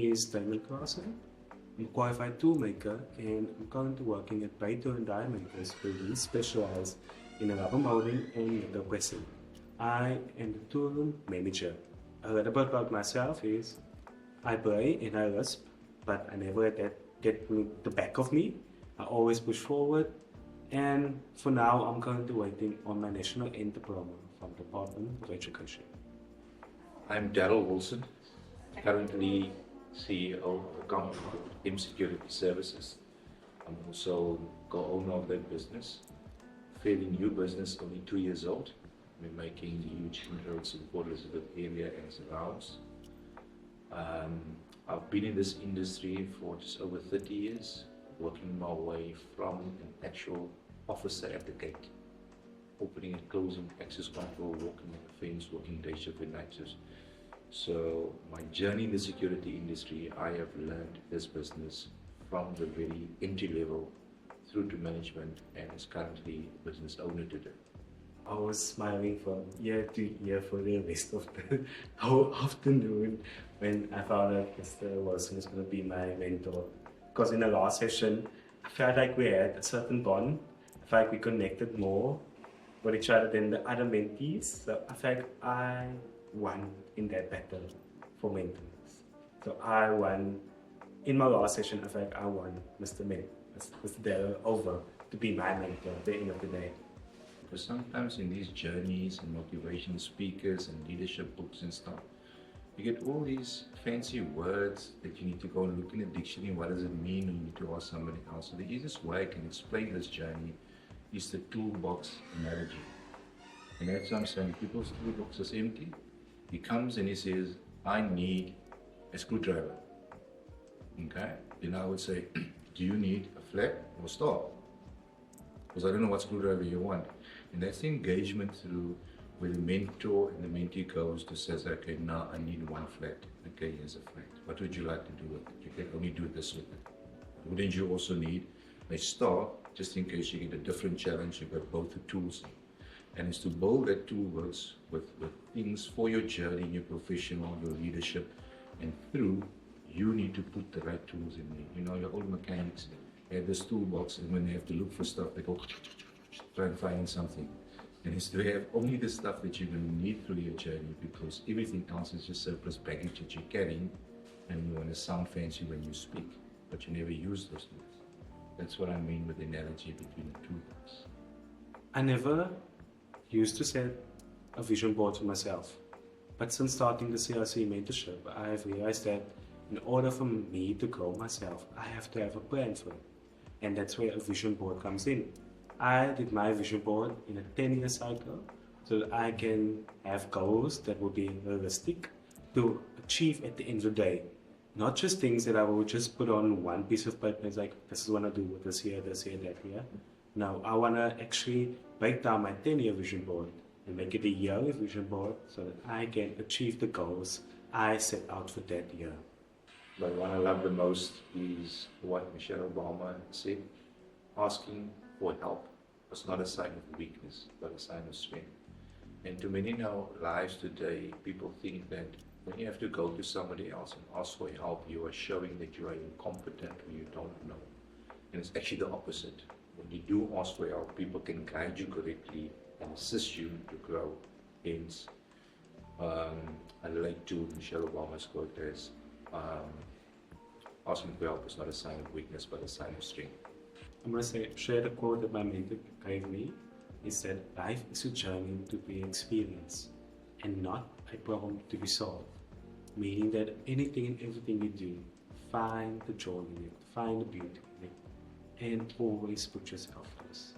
is Damian and Classen. I'm a qualified toolmaker and I'm currently working at Damian and Darryl, where we specialize in rubber molding and metal pressing. I am the tool manager. A little bit about myself is I play and I lisp, but I never let that get the back of me. I always push forward, and for now I'm currently waiting on my national end diploma from the Department of Education. I'm Darryl Wilson, currently CEO of a company called Security Services. I'm also co-owner of that business. Fairly new business, only 2 years old. We're making huge inroads in Port Elizabeth area and surrounds. I've been in this industry for just over 30 years, working my way from an actual officer at the gate, opening and closing access control, walking on the fence, working day shift and night shifts. So my journey in the security industry, I have learned this business from the very entry level through to management, and is currently a business owner today. I was smiling from year to year for the rest of the whole afternoon when I found out Mr. Wilson was going to be my mentor. Because in the last session, I felt like we had a certain bond. I felt like we connected more with each other than the other mentees. So I felt like I won in that battle for mentors. So I won, in my last session, I felt like I won Mr. Darryl over to be my mentor at the end of the day. Because sometimes in these journeys and motivation speakers and leadership books and stuff, you get all these fancy words that you need to go and look in the dictionary. What does it mean? You need to ask somebody else. So the easiest way I can explain this journey is the toolbox analogy. And that's what I'm saying. People's toolbox is empty. He comes and he says, I need a screwdriver. Okay? Then I would say, do you need a flat or star? Because I don't know what screwdriver you want. And that's the engagement through where the mentor and the mentee goes to says, okay, now I need one flat. Okay, here's a flat. What would you like to do with it? You can only do this with it. Wouldn't you also need a star, just in case you get a different challenge, you've got both the tools in. And it's to build that toolbox with things for your journey, your professional, your leadership, and through, you need to put the right tools in there. You know, your old mechanics have this toolbox, and when they have to look for stuff, they go try and find something. And it's to have only the stuff that you're going to need through your journey, because everything else is just surplus baggage that you're carrying, and you want to sound fancy when you speak, but you never use those tools. That's what I mean with the analogy between the toolbox. I never used to set a vision board for myself, but since starting the CLC mentorship, I have realized that in order for me to grow myself, I have to have a plan for it, and that's where a vision board comes in. I did my vision board in a 10-year cycle so that I can have goals that will be realistic to achieve at the end of the day. Not just things that I will just put on one piece of paper and it's like, this is what I do with this here, that here. No, I want to actually break down my 10-year vision board and make it a yearly vision board so that I can achieve the goals I set out for that year. But what I love the most is what Michelle Obama said, asking for help was not a sign of weakness, but a sign of strength. And to many in our lives today, people think that when you have to go to somebody else and ask for help, you are showing that you are incompetent or you don't know. And it's actually the opposite. When you do ask for help, people can guide you correctly and assist you to grow. Hence, I relate to Michelle Obama's quote as, asking for help is not a sign of weakness, but a sign of strength. I'm going to share the quote that my mentor gave me. He said, life is a journey to be experienced and not a problem to be solved. Meaning that anything and everything you do, find the joy in it, find the beauty in it, and always put yourself first.